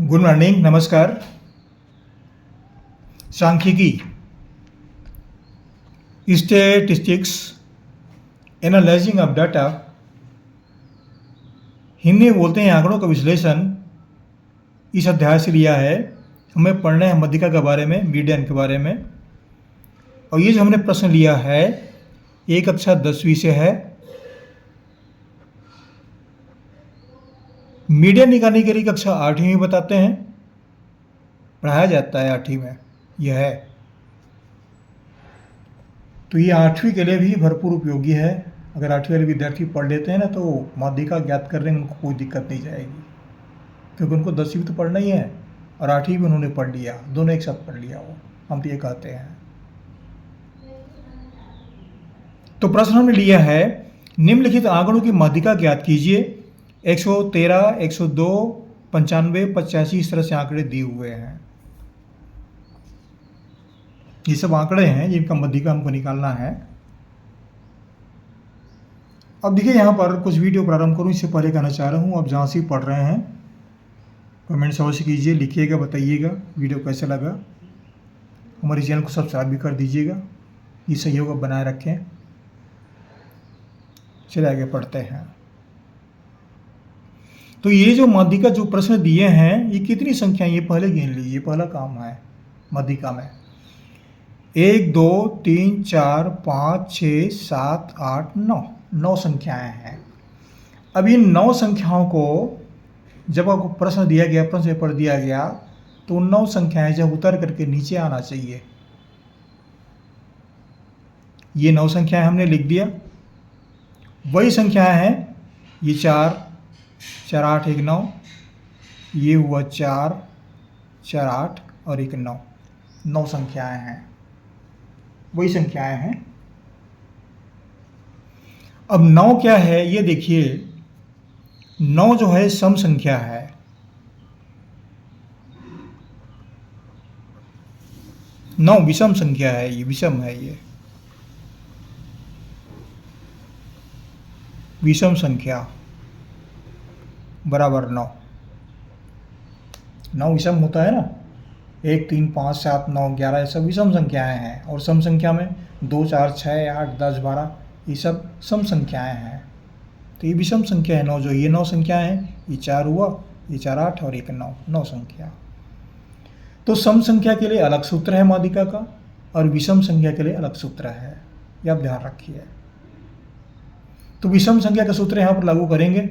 Good morning, नमस्कार। सांख्यिकी, statistics, analysing of data, Hindi में बोलते हैं आंकड़ों का विश्लेषण, इस अध्याय से लिया है। हमें पढ़ना है मध्यिका के बारे में, मीडियन के बारे में। और ये जो हमने प्रश्न लिया है ये कक्षा 10वीं से है। मीडियन निकालने के लिए कक्षा 8वीं में बताते हैं, पढ़ाया जाता है 8वीं में, यह है। तो ये 8वीं के लिए भी भरपूर उपयोगी है। अगर 8वीं वाले विद्यार्थी पढ़ लेते हैं ना तो माध्यिका ज्ञात करने में उनको कोई दिक्कत नहीं जाएगी, क्योंकि उनको 10वीं तो पढ़ना ही है और 8वीं भी उन्होंने पढ़ लिया, दोनों एक साथ पढ़ लिया। वो हम तो ये कहते हैं। तो प्रश्न हमने लिया है, निम्नलिखित आंकड़ों की माध्यिका ज्ञात कीजिए। 113, 102, 95, 85 इस तरह से आंकड़े दिए हुए हैं। ये सब आंकड़े हैं जिनका माध्यिका हमको निकालना है। अब देखिए यहाँ पर कुछ वीडियो प्रारंभ करूँ इससे पहले कहना चाह रहा हूँ, आप जहाँ से पढ़ रहे हैं कमेंट्स अवश्य कीजिए, लिखिएगा, बताइएगा वीडियो कैसा लगा। हमारे चैनल को सब्सक्राइब भी कर दीजिएगा, ये सहयोग बनाए रखें। चलिए आगे पढ़ते हैं। तो ये जो माध्यिका जो प्रश्न दिए हैं ये कितनी संख्या, ये पहले गिन लीजिए, पहला काम है माध्यिका में। 1, 2, 3, 4, 5, 6, 7, 8, 9 संख्याएं हैं। अब इन 9 संख्याओं को जब आपको प्रश्न दिया गया, प्रश्न पेपर दिया गया, तो 9 संख्याएं जब उतर करके नीचे आना चाहिए। ये 9 संख्याएं हमने लिख दिया। वही संख्याएं हैं, ये 4, 4, 8, 1, 9, ये हुआ 4, 4, 8 और 1, 9, 9 संख्याएं हैं, वही संख्याएं हैं। अब 9 क्या है ये देखिए, 9 जो है सम संख्या है। नौ विषम संख्या है, ये विषम है, ये विषम संख्या बराबर 9। 9 विषम होता है ना, 1, 3, 5, 7, 9, 11 ये सब विषम संख्याएं हैं। और सम संख्या में 2, 4, 6, 8, 10, 12 ये सब सम संख्याएं हैं। तो ये विषम संख्या है 9, जो ये 9 संख्याएं हैं, ये 4 हुआ, ये 4, 8 और 1, 9, 9 संख्या। तो सम संख्या के लिए अलग सूत्र है माध्यिका का और विषम संख्या के लिए अलग सूत्र है, ये आप ध्यान रखिए। तो विषम संख्या का सूत्र यहाँ पर लागू करेंगे।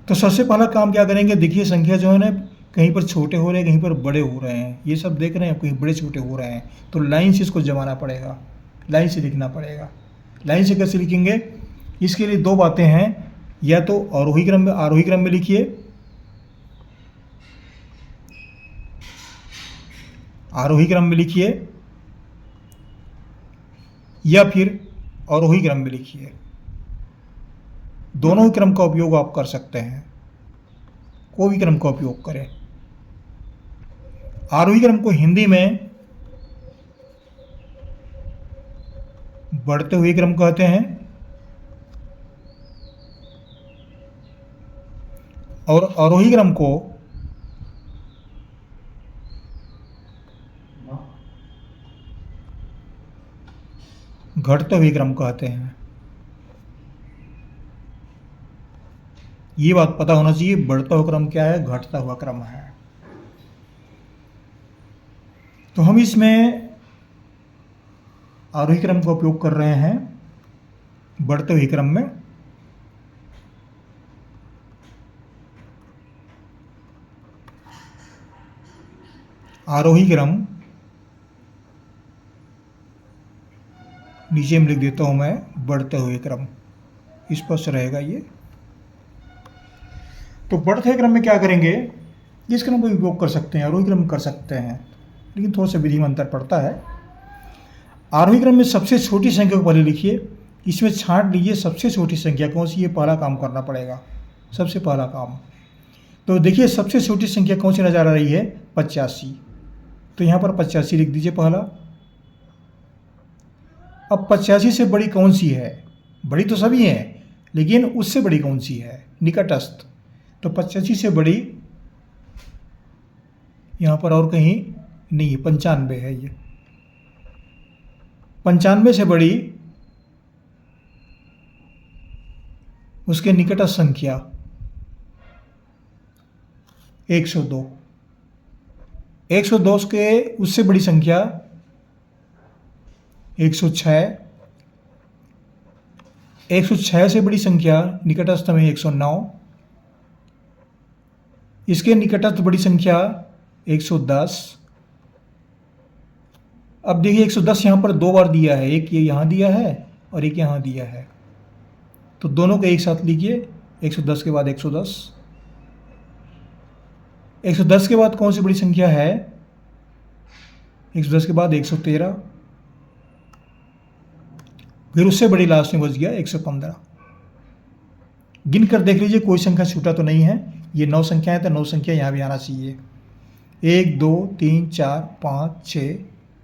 तो सबसे पहला काम क्या करेंगे, देखिए संख्या जो है ना कहीं पर छोटे हो रहे हैं, कहीं पर बड़े हो रहे हैं, ये सब देख रहे हैं, कहीं बड़े छोटे हो रहे हैं, तो लाइन से इसको जमाना पड़ेगा, लाइन से लिखना पड़ेगा। लाइन से कैसे लिखेंगे, इसके लिए 2 बातें हैं, या तो आरोही क्रम में लिखिए, आरोही क्रम में लिखिए, या फिर अवरोही क्रम में लिखिए। दोनों ही क्रम का उपयोग आप कर सकते हैं, कोई भी क्रम का उपयोग करें। आरोही क्रम को हिंदी में बढ़ते हुए क्रम कहते हैं और अवरोही क्रम को घटते हुए क्रम कहते हैं। ये बात पता होना चाहिए, बढ़ता हुआ क्रम क्या है, घटता हुआ क्रम है। तो हम इसमें आरोही क्रम का उपयोग कर रहे हैं बढ़ते हुए क्रम में। आरोही क्रम नीचे में लिख देता हूं मैं, बढ़ते हुए क्रम, स्पष्ट रहेगा ये। तो बढ़ते हुए क्रम में क्या करेंगे, इस क्रम का उपयोग कर सकते हैं, आरोही क्रम कर सकते हैं, लेकिन थोड़ा सा विधि में अंतर पड़ता है। आरोही क्रम में सबसे छोटी संख्या को पहले लिखिए, इसमें छांट लीजिए सबसे छोटी संख्या कौन सी, ये पहला काम करना पड़ेगा, सबसे पहला काम। तो देखिए सबसे छोटी संख्या कौन सी नजर आ रही है, 85। तो यहाँ पर 85 लिख दीजिए पहला। अब 85 से बड़ी कौन सी है, बड़ी तो सभी हैं लेकिन उससे बड़ी कौन सी है, निकटस्थ। तो 85 से बड़ी यहाँ पर और कहीं नहीं है, 95 है ये। 95 से बड़ी उसके निकटस्थ संख्या 102। 102 के उससे बड़ी संख्या 106। 106 से बड़ी संख्या निकटस्थ में 109। इसके निकटस्थ बड़ी संख्या 110। अब देखिए 110 यहाँ पर 2 बार दिया है, एक ये यहाँ दिया है और एक यहाँ दिया है, तो दोनों को एक साथ लीजिए। 110 के बाद 110। 110 के बाद कौन सी बड़ी संख्या है? 110 के बाद 113, फिर उससे बड़ी लास्ट में बच गया 115। गिन कर देख लीजिए कोई संख्या छूटा तो नहीं है। ये 9 संख्या है तो 9 संख्या यहाँ भी आना चाहिए। 1 2 3 4 5 6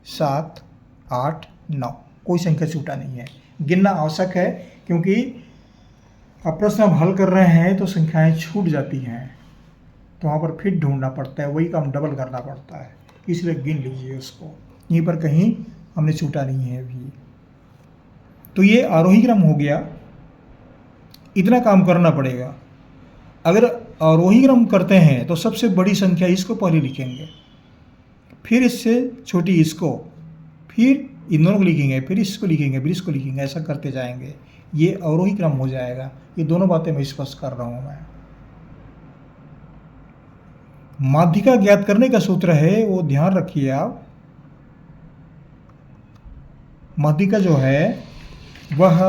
7 8 9, कोई संख्या छूटा नहीं है। गिनना आवश्यक है क्योंकि अब प्रश्न हम हल कर रहे हैं तो संख्याएं छूट जाती हैं, तो वहाँ पर फिर ढूंढना पड़ता है, वही काम डबल करना पड़ता है, इसलिए गिन लीजिए उसको। यहीं पर कहीं हमने छूटा नहीं है अभी। तो ये आरोही क्रम हो गया, इतना काम करना पड़ेगा। अगर आरोही क्रम करते हैं तो सबसे बड़ी संख्या इसको पहले लिखेंगे, फिर इससे छोटी इसको, फिर इन दोनों को लिखेंगे, फिर इसको लिखेंगे, फिर इसको लिखेंगे, ऐसा करते जाएंगे। ये आरोही क्रम हो जाएगा। ये दोनों बातें मैं स्पष्ट कर रहा हूँ मैं। माध्यिका ज्ञात करने का सूत्र है वो ध्यान रखिए आप। माध्यिका जो है वह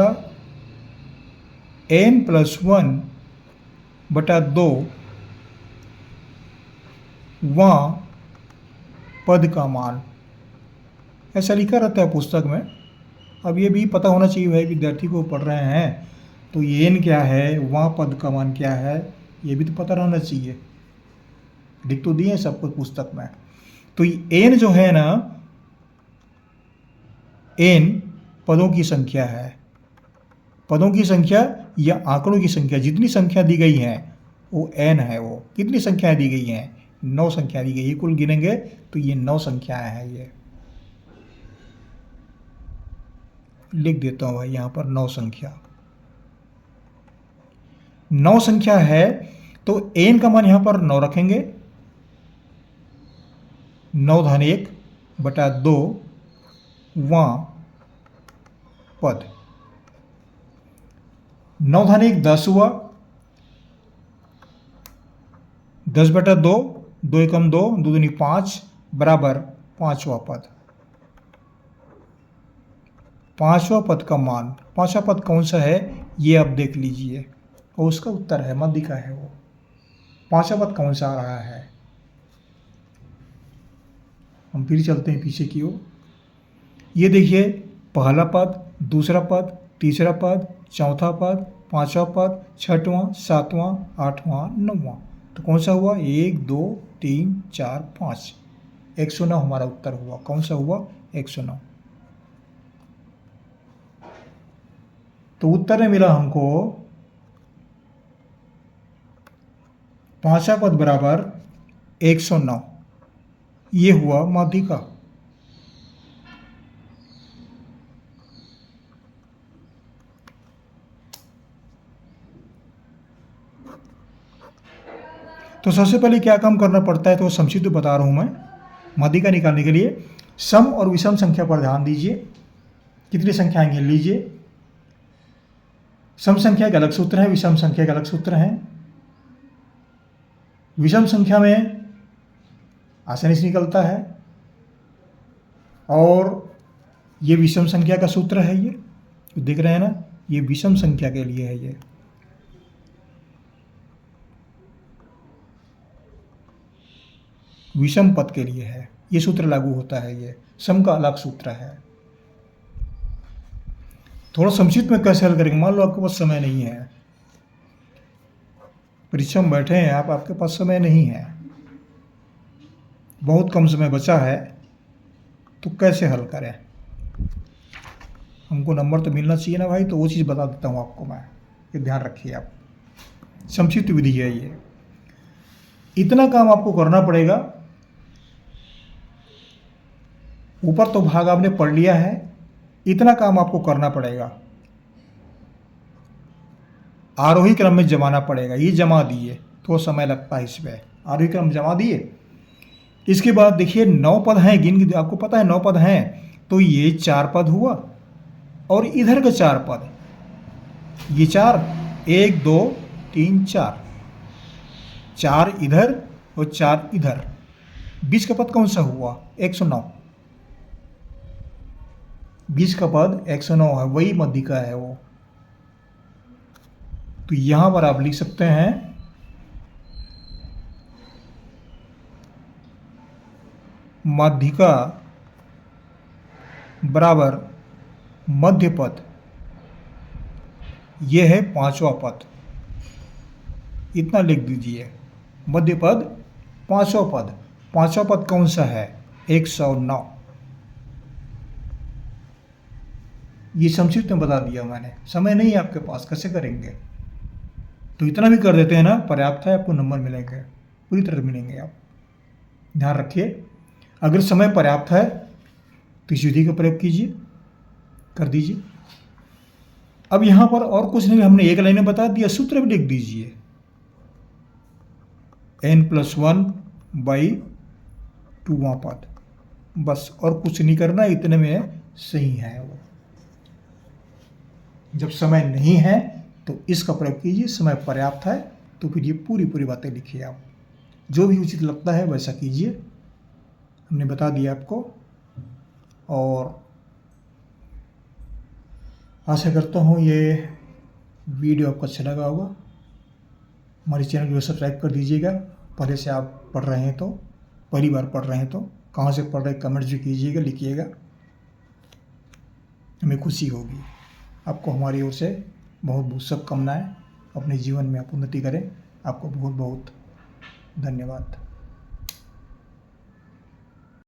n+1/2 वां पद का मान, ऐसा लिखा रहता है पुस्तक में। अब ये भी पता होना चाहिए भाई, विद्यार्थी को पढ़ रहे हैं तो ये n क्या है, वां पद का मान क्या है, ये भी तो पता रहना चाहिए। लिख तो दिए सब कुछ पुस्तक में। तो ये n जो है ना, n पदों की संख्या है। पदों की संख्या या आंकड़ों की संख्या, जितनी संख्या दी गई है वो n है। वो कितनी संख्याएं दी गई हैं? 9 संख्या दी गई है। कुल गिनेंगे तो ये 9 संख्याएं हैं। ये लिख देता हूं भाई यहाँ पर 9 संख्या। 9 संख्या है तो n का मान यहाँ पर 9 रखेंगे। 9-1/2 वां पद। 9-1 10 हुआ। 10/2, 2 एकम 2, 2 दूनी 5 बराबर 5वां पद। 5वां पद का मान, 5वां पद कौन सा है ये आप देख लीजिए, और उसका उत्तर है माध्यिका है वो। 5वां पद कौन सा आ रहा है? हम फिर चलते हैं पीछे की ओर। ये देखिए, पहला पद, दूसरा पद, तीसरा पद, चौथा पद, 5वां पद, 6वां, 7वां, 8वां, 9वां। तो कौन सा हुआ? 1 2 3 4 5, 109 हमारा उत्तर हुआ। कौन सा हुआ? 109। तो उत्तर में मिला हमको 5वां पद बराबर 109। ये हुआ माध्यिका। तो सबसे पहले क्या काम करना पड़ता है तो संक्षिप्त बता रहा हूं मैं। माध्यिका निकालने के लिए सम और विषम संख्या पर ध्यान दीजिए। कितनी संख्याएं गिन लीजिए। सम संख्या का अलग सूत्र है, विषम संख्या का अलग सूत्र है। विषम संख्या में आसानी से निकलता है, और ये विषम संख्या का सूत्र है। ये देख रहे हैं ना, ये विषम संख्या के लिए है। ये विषम पद के लिए है, ये सूत्र लागू होता है। ये सम का अलग सूत्र है। थोड़ा संक्षिप्त में कैसे हल करेंगे? मान लो आपके पास समय नहीं है, परीक्षा में बैठे हैं आप, आपके पास समय नहीं है, बहुत कम समय बचा है, तो कैसे हल करें? हमको नंबर तो मिलना चाहिए ना भाई, तो वो चीज़ बता देता हूँ आपको मैं, ये ध्यान रखिए आप। संक्षिप्त विधि है ये। इतना काम आपको करना पड़ेगा ऊपर तो भाग आपने पढ़ लिया है, इतना काम आपको करना पड़ेगा। आरोही क्रम में जमाना पड़ेगा। ये जमा दिए, थोड़ा समय लगता है इसमें। आरोही क्रम जमा दिए। इसके बाद देखिए 9 पद हैं, गिन आपको पता है 9 पद हैं, तो ये 4 पद हुआ और इधर का 4 पद, ये 4, 1 2 3 4, 4 इधर और 4 इधर। बीच का पद कौन सा हुआ? 109। बीच का पद 109 है, वही मध्यिका है वो। तो यहां पर आप लिख सकते हैं मध्यिका बराबर मध्य पद, यह है 5वां पद। इतना लिख दीजिए, मध्य पद 5वां पद। 5वां पद कौन सा है? 109। ये संक्षिप्त में बता दिया मैंने, समय नहीं है आपके पास, कैसे करेंगे? तो इतना भी कर देते हैं ना, पर्याप्त है, आपको नंबर मिलेंगे, पूरी तरह मिलेंगे। आप ध्यान रखिए, अगर समय पर्याप्त है तो इस विधि का प्रयोग कीजिए, कर दीजिए। अब यहां पर और कुछ नहीं, हमने एक लाइन में बता दिया, सूत्र भी लिख दीजिए, n+1/2वां पद, बस और कुछ नहीं करना, इतने में सही है वो। जब समय नहीं है तो इसका प्रयोग कीजिए, समय पर्याप्त है तो फिर ये पूरी बातें लिखिए। आप जो भी उचित लगता है वैसा कीजिए, हमने बता दिया आपको। और आशा करता हूँ ये वीडियो आपको अच्छा लगा होगा। हमारे चैनल को सब्सक्राइब कर दीजिएगा। पहले से आप पढ़ रहे हैं तो, पहली बार पढ़ रहे हैं तो कहाँ से पढ़ रहे कमेंट्स भी कीजिएगा, लिखिएगा, हमें खुशी होगी। आपको हमारी ओर से बहुत शुभकामनाएं। अपने जीवन में आप उन्नति करें। आपको बहुत धन्यवाद।